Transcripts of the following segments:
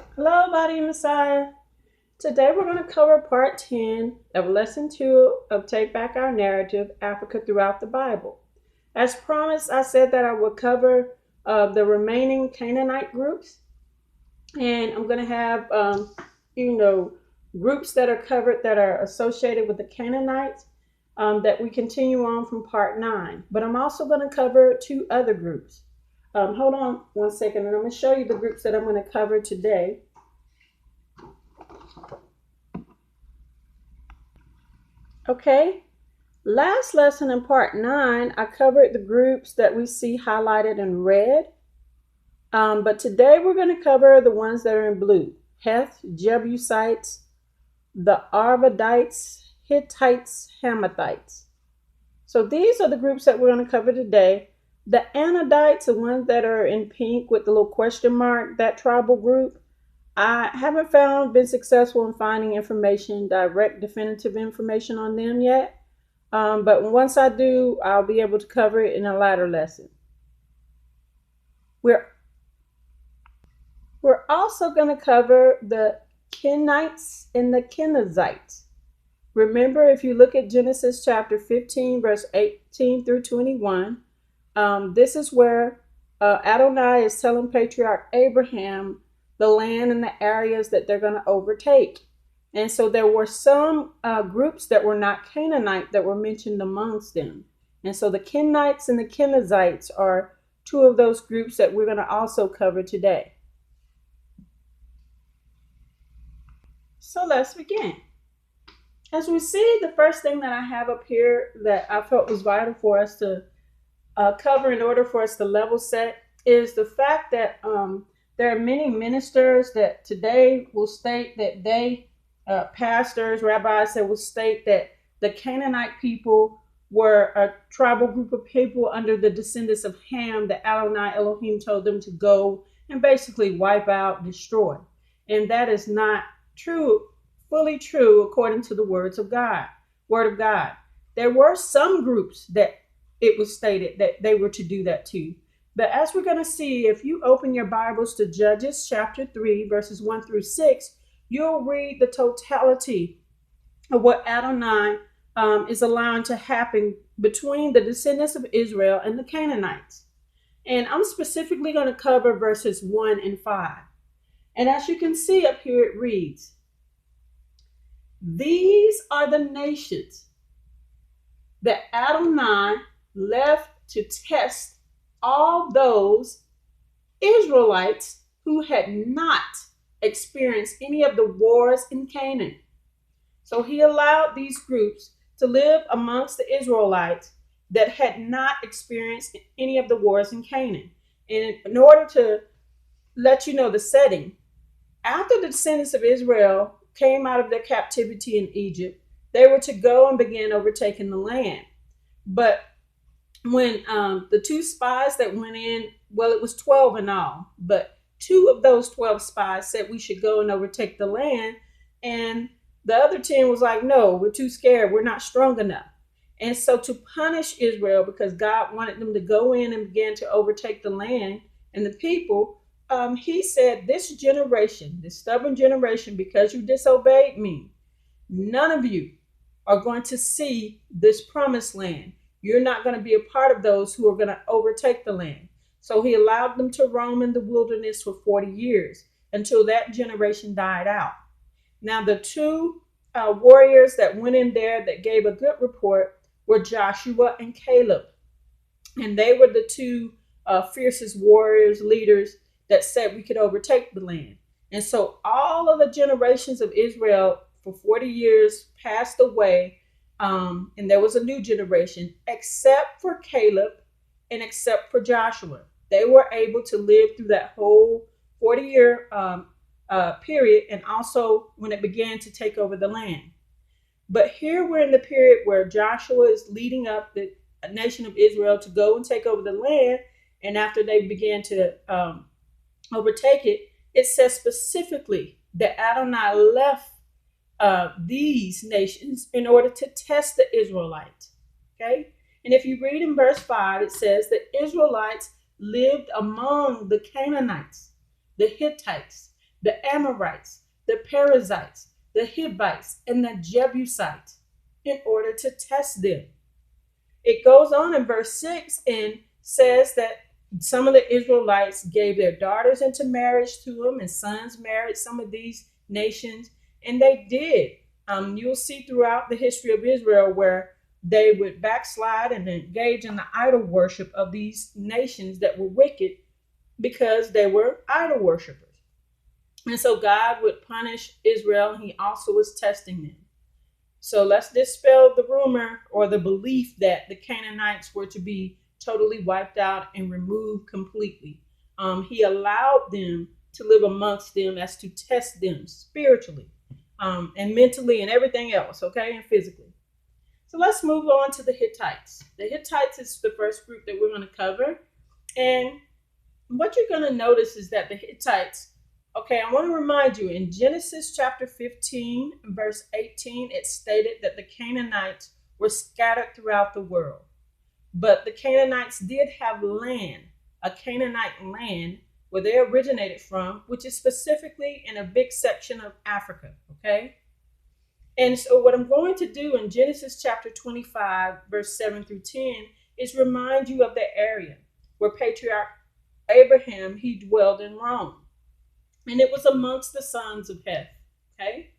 Hello, Body and Messiah. Today we're going to cover part 10 of lesson 2 of Take Back Our Narrative, Africa Throughout the Bible. As promised, I said that I would cover the remaining Canaanite groups, and I'm going to have, groups that are covered that are associated with the Canaanites that we continue on from part 9. But I'm also going to cover 2 other groups. Hold on one second, and I'm going to show you the groups that I'm going to cover today. Okay, last lesson in part 9, I covered the groups that we see highlighted in red. But today we're going to cover the ones that are in blue. Heth, Jebusites, the Arvadites, Hittites, Hamathites. So these are the groups that we're going to cover today. The Anadites, the ones that are in pink with the little question mark, that tribal group, I haven't been successful in finding direct definitive information on them yet. But once I do, I'll be able to cover it in a later lesson. We're also going to cover the Kenites and the Kenizzites. Remember, if you look at Genesis chapter 15, verse 18 through 21, this is where Adonai is telling Patriarch Abraham the land and the areas that they're going to overtake. And so there were some groups that were not Canaanite that were mentioned amongst them. And so the Kenites and the Kenizzites are 2 of those groups that we're going to also cover today. So let's begin. As we see, the first thing that I have up here that I felt was vital for us to cover in order for us to level set is the fact that there are many ministers that today will state that pastors, rabbis that will state that the Canaanite people were a tribal group of people under the descendants of Ham that Adonai Elohim told them to go and basically wipe out, destroy. And that is not true, fully true, according to the word of God. There were some groups that it was stated that they were to do that too. But as we're going to see, if you open your Bibles to Judges chapter 3, verses 1 through 6, you'll read the totality of what Adonai is allowing to happen between the descendants of Israel and the Canaanites. And I'm specifically going to cover verses 1 and 5. And as you can see up here, it reads, "These are the nations that Adonai left to test all those Israelites who had not experienced any of the wars in Canaan." So he allowed these groups to live amongst the Israelites that had not experienced any of the wars in Canaan. And in order to let you know the setting, after the descendants of Israel came out of their captivity in Egypt, they were to go and begin overtaking the land. But when the 2 spies that went in, well, it was 12 in all, but 2 of those 12 spies said we should go and overtake the land. And the other 10 was like, no, we're too scared. We're not strong enough. And so to punish Israel, because God wanted them to go in and begin to overtake the land and the people, he said, this generation, this stubborn generation, because you disobeyed me, none of you are going to see this promised land. You're not going to be a part of those who are going to overtake the land. So he allowed them to roam in the wilderness for 40 years until that generation died out. Now, the 2 warriors that went in there that gave a good report were Joshua and Caleb. And they were the 2 fiercest warriors, leaders that said we could overtake the land. And so all of the generations of Israel for 40 years passed away. And there was a new generation, except for Caleb and except for Joshua. They were able to live through that whole 40-year period, and also when it began to take over the land. But here we're in the period where Joshua is leading up the nation of Israel to go and take over the land. And after they began to overtake it, it says specifically that Adonai left these nations in order to test the Israelites. Okay. And if you read in verse 5, it says that Israelites lived among the Canaanites, the Hittites, the Amorites, the Perizzites, the Hivites, and the Jebusites in order to test them. It goes on in verse 6 and says that some of the Israelites gave their daughters into marriage to them, and sons married some of these nations, and they did. You'll see throughout the history of Israel where they would backslide and engage in the idol worship of these nations that were wicked because they were idol worshipers. And so God would punish Israel. He also was testing them. So let's dispel the rumor or the belief that the Canaanites were to be totally wiped out and removed completely. He allowed them to live amongst them as to test them spiritually and mentally and everything else, okay, and physically. So let's move on to the Hittites. The Hittites is the first group that we're going to cover. And what you're going to notice is that the Hittites, okay, I want to remind you in Genesis chapter 15, verse 18, it stated that the Canaanites were scattered throughout the world. But the Canaanites did have land, a Canaanite land where they originated from, which is specifically in a big section of Africa, okay? And so what I'm going to do in Genesis chapter 25, verse 7 through 10, is remind you of the area where patriarch Abraham, he dwelled in Rome. And it was amongst the sons of Heth, okay?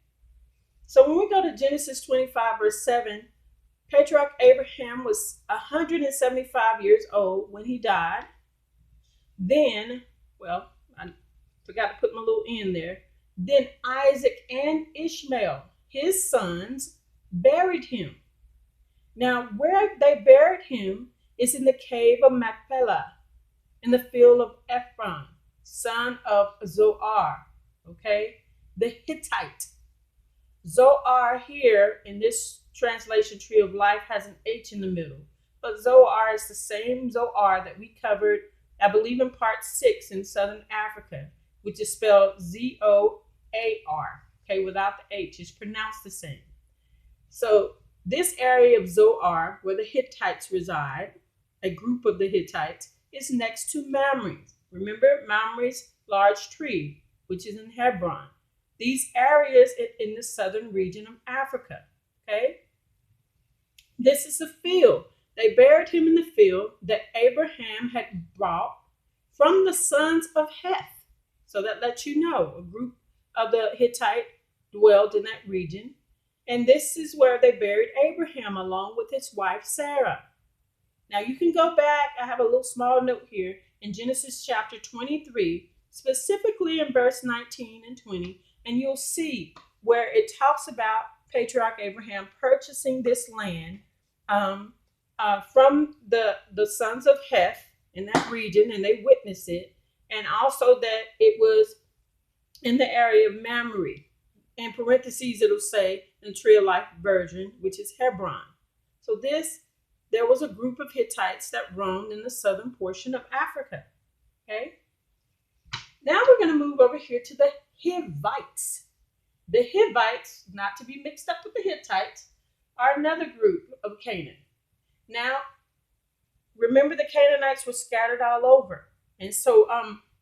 So when we go to Genesis 25, verse 7, patriarch Abraham was 175 years old when he died. Then, well, I forgot to put my little in there. Then Isaac and Ishmael, his sons, buried him. Now, where they buried him is in the cave of Machpelah, in the field of Ephron, son of Zoar, okay? The Hittite. Zoar here in this translation, Tree of Life, has an H in the middle. But Zoar is the same Zoar that we covered, I believe, in part 6 in Southern Africa, which is spelled Z-O-A-R. Okay, without the H, it's pronounced the same. So this area of Zoar, where the Hittites reside, a group of the Hittites, is next to Mamre. Remember Mamre's large tree, which is in Hebron. These areas in the southern region of Africa, okay? This is the field. They buried him in the field that Abraham had brought from the sons of Heth. So that lets you know a group of the Hittite dwelled in that region. And this is where they buried Abraham along with his wife Sarah. Now you can go back. I have a little small note here in Genesis chapter 23, specifically in verse 19 and 20, and you'll see where it talks about patriarch Abraham purchasing this land from the sons of Heth in that region, and they witnessed it, and also that it was in the area of Mamre. In parentheses, it'll say in the Tree of Life version, which is Hebron. So there was a group of Hittites that roamed in the southern portion of Africa. Okay. Now we're going to move over here to the Hivites. The Hivites, not to be mixed up with the Hittites, are another group of Canaan. Now, remember the Canaanites were scattered all over. And so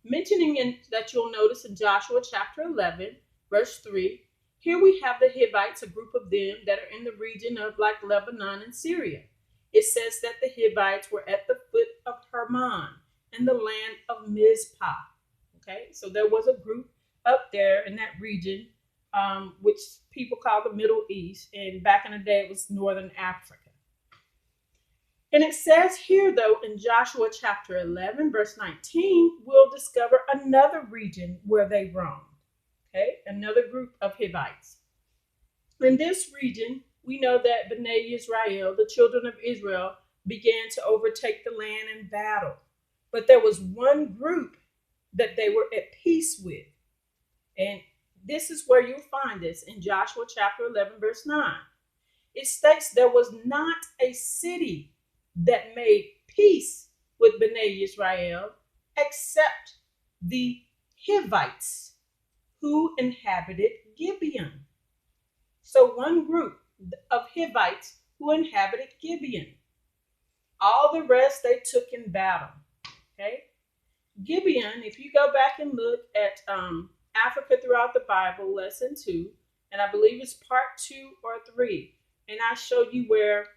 mentioning that you'll notice in Joshua chapter 11, verse 3, here we have the Hivites, a group of them that are in the region of like Lebanon and Syria. It says that the Hivites were at the foot of Hermon in the land of Mizpah. Okay, so there was a group up there in that region, which people call the Middle East, and back in the day it was Northern Africa. And it says here, though, in Joshua chapter 11, verse 19, we'll discover another region where they roamed. Okay, another group of Hivites. In this region, we know that Bnei Israel, the children of Israel, began to overtake the land in battle. But there was one group that they were at peace with. And this is where you'll find this in Joshua chapter 11, verse 9. It states there was not a city that made peace with Bnei Israel except the Hivites who inhabited Gibeon. So one group of Hivites who inhabited Gibeon. All the rest they took in battle. Okay? Gibeon, if you go back and look at Africa Throughout the Bible, Lesson 2, and I believe it's part 2 or 3. And I showed you where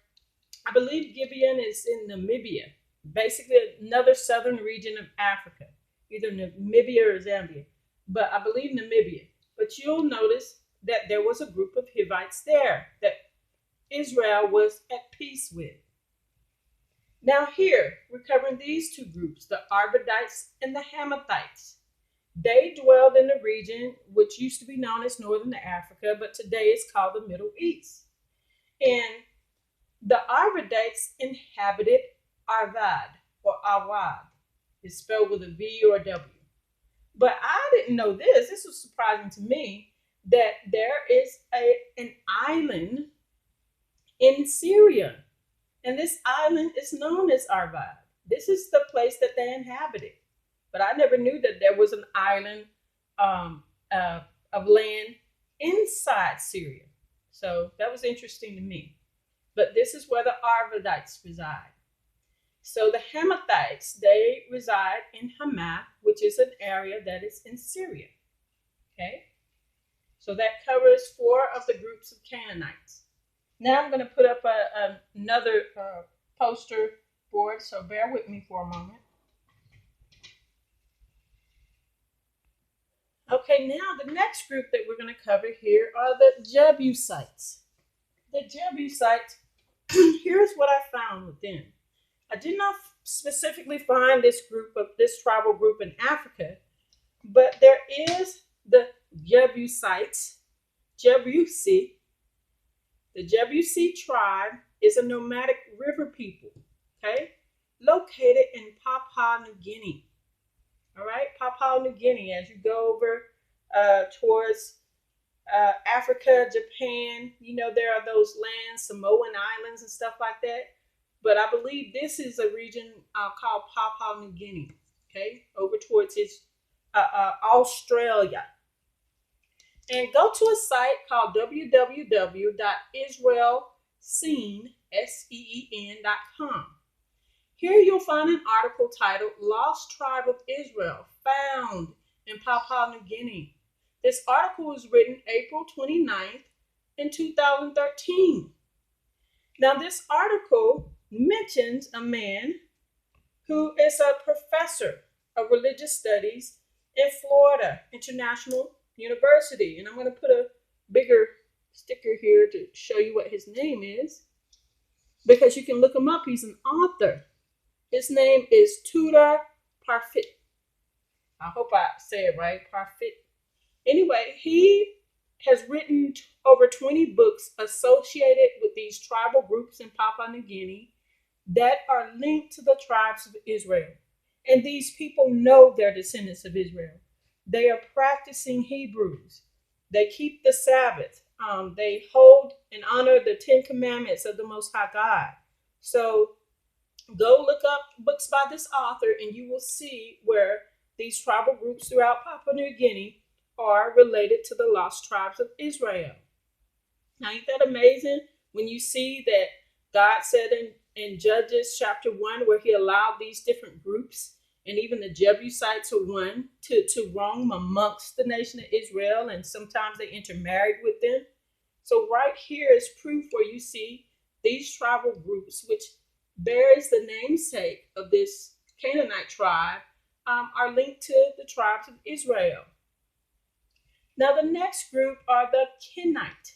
I believe Gibeon is in Namibia, basically another southern region of Africa, either Namibia or Zambia, but I believe Namibia. But you'll notice that there was a group of Hivites there that Israel was at peace with. Now here, we're covering these two groups, the Arvadites and the Hamathites. They dwelled in the region which used to be known as Northern Africa, but today is called the Middle East. And the Arvadites inhabited Arvad or Awad. It's spelled with a V or a W. But I didn't know this. This was surprising to me that there is an island in Syria. And this island is known as Arvad. This is the place that they inhabited. But I never knew that there was an island of land inside Syria. So that was interesting to me. But this is where the Arvadites reside. So the Hamathites, they reside in Hamath, which is an area that is in Syria. Okay? So that covers 4 of the groups of Canaanites. Now I'm going to put up another poster board, so bear with me for a moment. Okay, now the next group that we're going to cover here are the Jebusites. The Jebusites, here's what I found with them. I did not specifically find this tribal group in Africa, but there is the Jebusites, Jebusi. The Jebusi tribe is a nomadic river people, okay, located in Papua New Guinea. All right, Papua New Guinea, as you go over towards Africa, Japan, there are those lands, Samoan Islands and stuff like that. But I believe this is a region called Papua New Guinea, okay, over towards Australia. And go to a site called www.israelseen.com. Here you'll find an article titled Lost Tribe of Israel Found in Papua New Guinea. This article was written April 29th in 2013. Now this article mentions a man who is a professor of religious studies in Florida International University. And I'm going to put a bigger sticker here to show you what his name is, because you can look him up. He's an author. His name is Tudor Parfit. I hope I say it right, Parfit. Anyway, he has written over 20 books associated with these tribal groups in Papua New Guinea that are linked to the tribes of Israel. And these people know they're descendants of Israel. They are practicing Hebrews. They keep the Sabbath. They hold and honor the 10 Commandments of the Most High God. So go look up books by this author and you will see where these tribal groups throughout Papua New Guinea are related to the lost tribes of Israel. Now, ain't that amazing when you see that God said in Judges chapter 1 where he allowed these different groups, and even the Jebusites are one, to roam amongst the nation of Israel, and sometimes they intermarried with them. So right here is proof where you see these tribal groups, which bears the namesake of this Canaanite tribe, are linked to the tribes of Israel. Now the next group are the Kenite.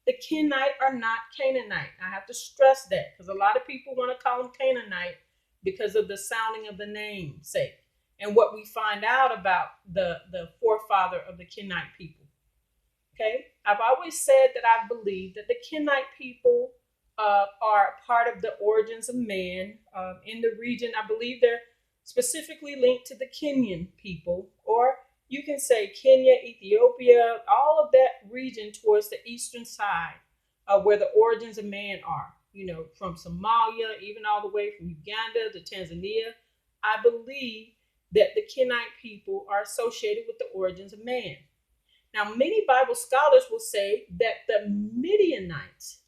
The Kenite are not Canaanite. I have to stress that because a lot of people want to call them Canaanite because of the sounding of the namesake and what we find out about the forefather of the Kenite people. Okay, I've always said that I believe that the Kenite people are part of the origins of man in the region. I believe they're specifically linked to the Kenyan people, or you can say Kenya, Ethiopia, all of that region towards the eastern side where the origins of man are. From Somalia, even all the way from Uganda to Tanzania. I believe that the Kenite people are associated with the origins of man. Now, many Bible scholars will say that the Midianites,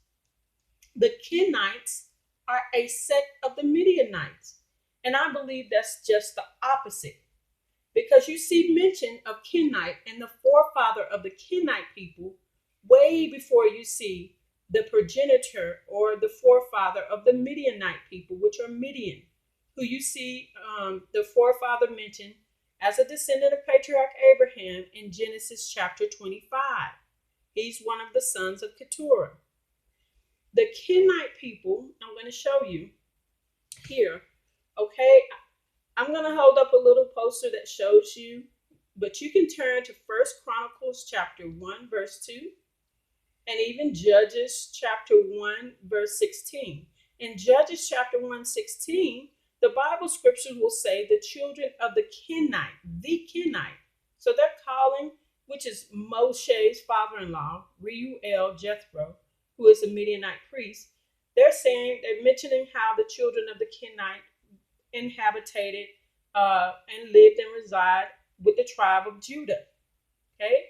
the Kenites, are a sect of the Midianites. And I believe that's just the opposite. because you see mention of Kenite and the forefather of the Kenite people way before you see the progenitor or the forefather of the Midianite people, which are Midian, who you see the forefather mentioned as a descendant of patriarch Abraham in Genesis chapter 25. He's one of the sons of Keturah. The Kenite people, I'm going to show you here, okay? I'm going to hold up a little poster that shows you, but you can turn to First Chronicles chapter 1, verse 2, and even Judges chapter 1, verse 16. In Judges chapter 1, 16, the Bible scriptures will say the children of the Kenite. So they're calling, which is Moshe's father-in-law, Reuel Jethro, who is a Midianite priest. They're mentioning how the children of the Kenite inhabited and lived and reside with the tribe of Judah. Okay?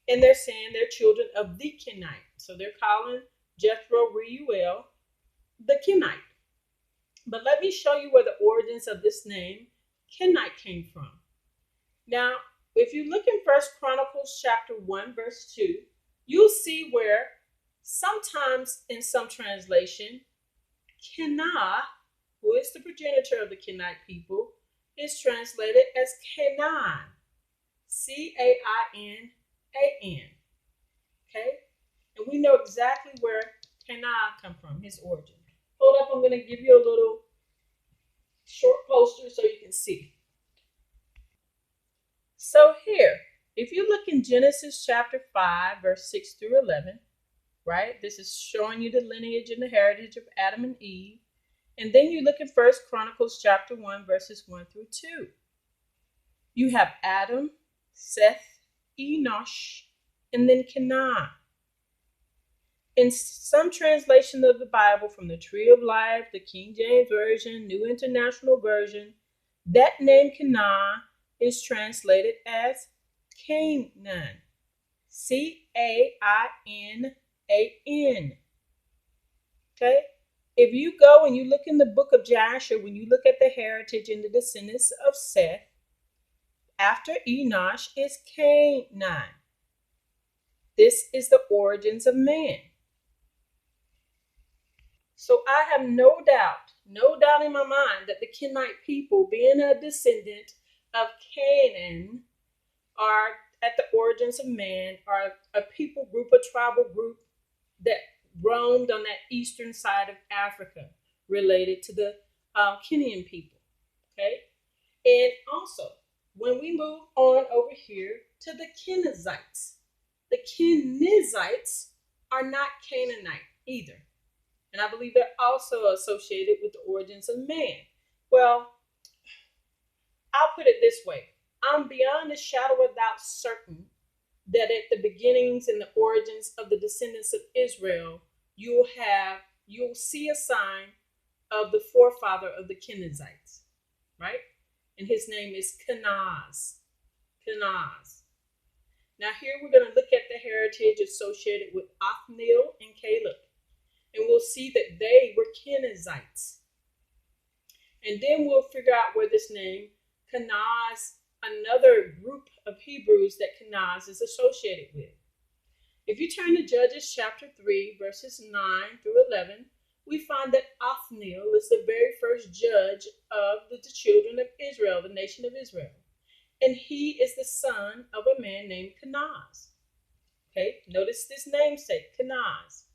And they're saying they're children of the Kenite. So they're calling Jethro Reuel the Kenite. But let me show you where the origins of this name Kenite came from. Now, if you look in First Chronicles chapter 1, verse 2, you'll see where sometimes in some translation, Kenah, who is the progenitor of the Kenite people, is translated as Canaan. Cainan. Okay? And we know exactly where Canaan come from, his origin. Hold up, I'm going to give you a little short poster so you can see. So here, if you look in Genesis chapter 5, verse 6 through 11, right? This is showing you the lineage and the heritage of Adam and Eve. And then you look at First Chronicles chapter 1, verses 1 through 2. You have Adam, Seth, Enosh, and then Canaan. In some translation of the Bible from the Tree of Life, the King James Version, New International Version, that name Canaan is translated as Canaan. Cainaan. Okay? If you go and you look in the book of Jasher, when you look at the heritage and the descendants of Seth, after Enosh is Canaan. This is the origins of man. So I have no doubt in my mind that the Kenite people, being a descendant of Canaan, are at the origins of man, are a people group, a tribal group that roamed on that eastern side of Africa, related to the Kenyan people. Okay, and also when we move on over here to the Kenizzites are not Canaanite either. And I believe they're also associated with the origins of man. Well, I'll put it this way. I'm beyond a shadow of doubt certain that at the beginnings and the origins of the descendants of Israel, you'll see a sign of the forefather of the Kenizzites, right? And his name is Kenaz. Now here we're going to look at the heritage associated with Othniel and Caleb. And we'll see that they were Kenizzites. And then we'll figure out where this name, Kenaz, another group of Hebrews that Kenaz is associated with. If you turn to Judges chapter 3, verses 9 through 11, we find that Othniel is the very first judge of the children of Israel, the nation of Israel. And he is the son of a man named Kenaz. Okay, notice this namesake, Kenaz.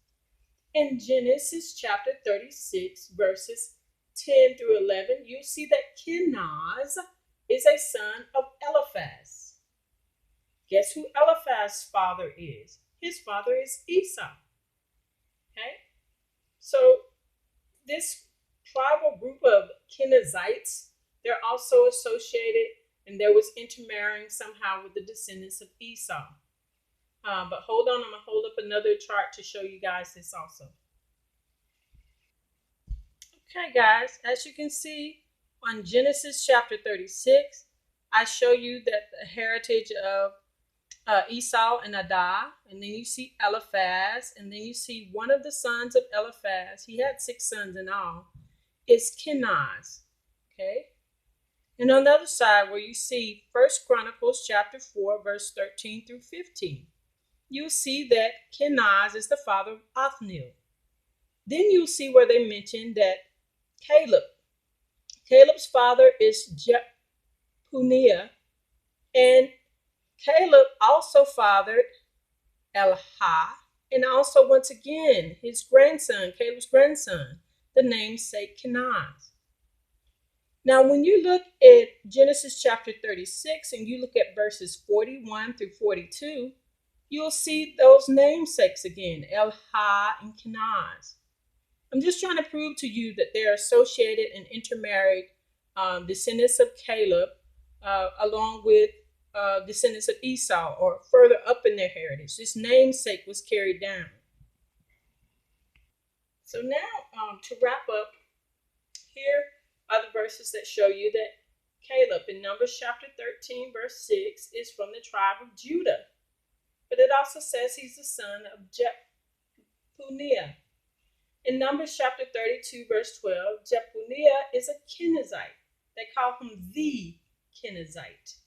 In Genesis chapter 36, verses 10 through 11, you see that Kenaz is a son of Eliphaz. Guess who Eliphaz's father is? His father is Esau. Okay? So this tribal group of Kenizzites, they're also associated, and there was intermarrying somehow with the descendants of Esau. But hold on, I'm going to hold up another chart to show you guys this also. Okay, guys, as you can see on Genesis chapter 36, I show you that the heritage of Esau and Adah, and then you see Eliphaz, and then you see one of the sons of Eliphaz, he had 6 sons in all, is Kenaz. Okay? And on the other side, where you see 1 Chronicles chapter 4, verse 13 through 15, you'll see that Kenaz is the father of Othniel. Then you'll see where they mention that Caleb's father is Jephunneh, and Caleb also fathered Elha, and also once again his grandson, Caleb's grandson, the namesake Kenaz. Now, when you look at Genesis chapter 36 and you look at verses 41 through 42, you'll see those namesakes again, Elha and Kenaz. I'm just trying to prove to you that they're associated and intermarried descendants of Caleb, along with descendants of Esau, or further up in their heritage. This namesake was carried down. So now, to wrap up, here are the verses that show you that Caleb in Numbers chapter 13, verse 6 is from the tribe of Judah. But it also says he's the son of Jephunneh. In Numbers chapter 32, verse 12, Jephunneh is a Kenizzite. They call him the Kenizzite.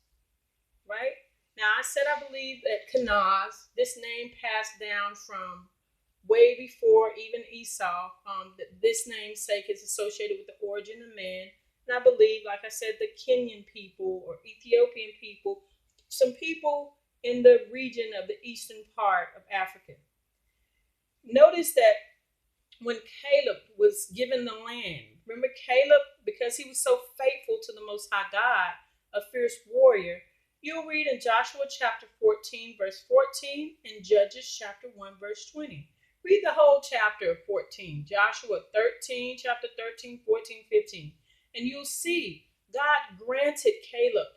Right? Now, I said I believe that Kenaz, this name passed down from way before even Esau. That this namesake is associated with the origin of man. And I believe, like I said, the Kenyan people or Ethiopian people, some people in the region of the eastern part of Africa. Notice that when Caleb was given the land, remember Caleb, because he was so faithful to the Most High God, a fierce warrior, you'll read in Joshua chapter 14, verse 14, and Judges chapter 1, verse 20. Read the whole chapter of 14, Joshua 13, chapter 13, 14, 15, and you'll see God granted Caleb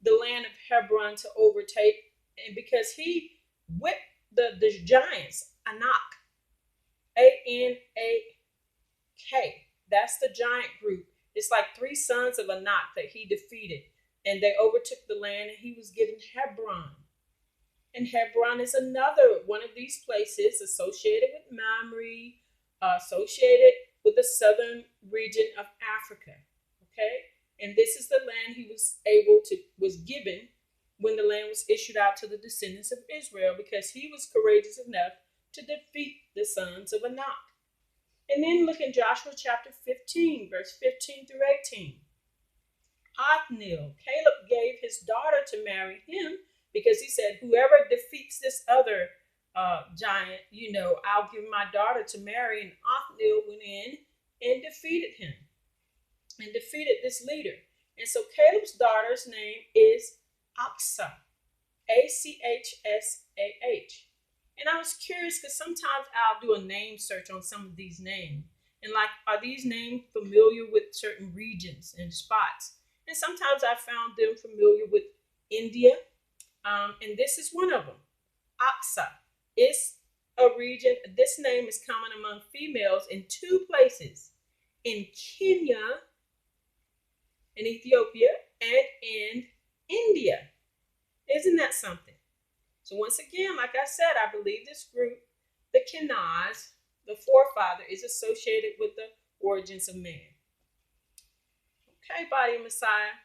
the land of Hebron to overtake, and because he whipped the giants, Anak, Anak, that's the giant group. It's like 3 sons of Anak that he defeated, and they overtook the land, and he was given Hebron. And Hebron is another one of these places associated with Mamre, associated with the southern region of Africa. Okay? And this is the land he was given when the land was issued out to the descendants of Israel, because he was courageous enough to defeat the sons of Anak. And then look in Joshua chapter 15, verse 15 through 18. Othniel, Caleb gave his daughter to marry him, because he said, whoever defeats this other giant, I'll give my daughter to marry. And Othniel went in and defeated him and defeated this leader. And so Caleb's daughter's name is Achsah, Achshah. And I was curious because sometimes I'll do a name search on some of these names. And like, are these names familiar with certain regions and spots? And sometimes I found them familiar with India. And this is one of them, Achsah. It's a region, this name is common among females in 2 places, in Kenya, in Ethiopia, and in India. Isn't that something? So once again, like I said, I believe this group, the Kenaz, the forefather, is associated with the origins of man. Okay, body of Messiah.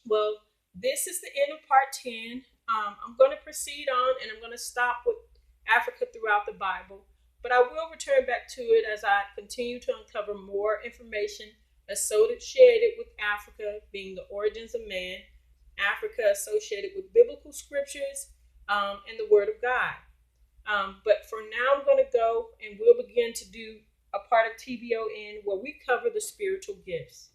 Well, this is the end of part 10. I'm going to proceed on, and I'm going to stop with Africa throughout the Bible. But I will return back to it as I continue to uncover more information associated with Africa being the origins of man, Africa associated with biblical scriptures, and the Word of God. But for now, I'm going to go and we'll begin to do a part of TBON where we cover the spiritual gifts.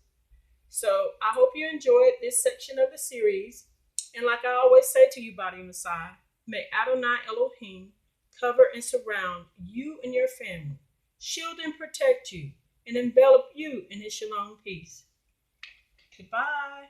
So I hope you enjoyed this section of the series. And like I always say to you, body of Messiah, may Adonai Elohim cover and surround you and your family, shield and protect you, and envelop you in his shalom peace. Goodbye.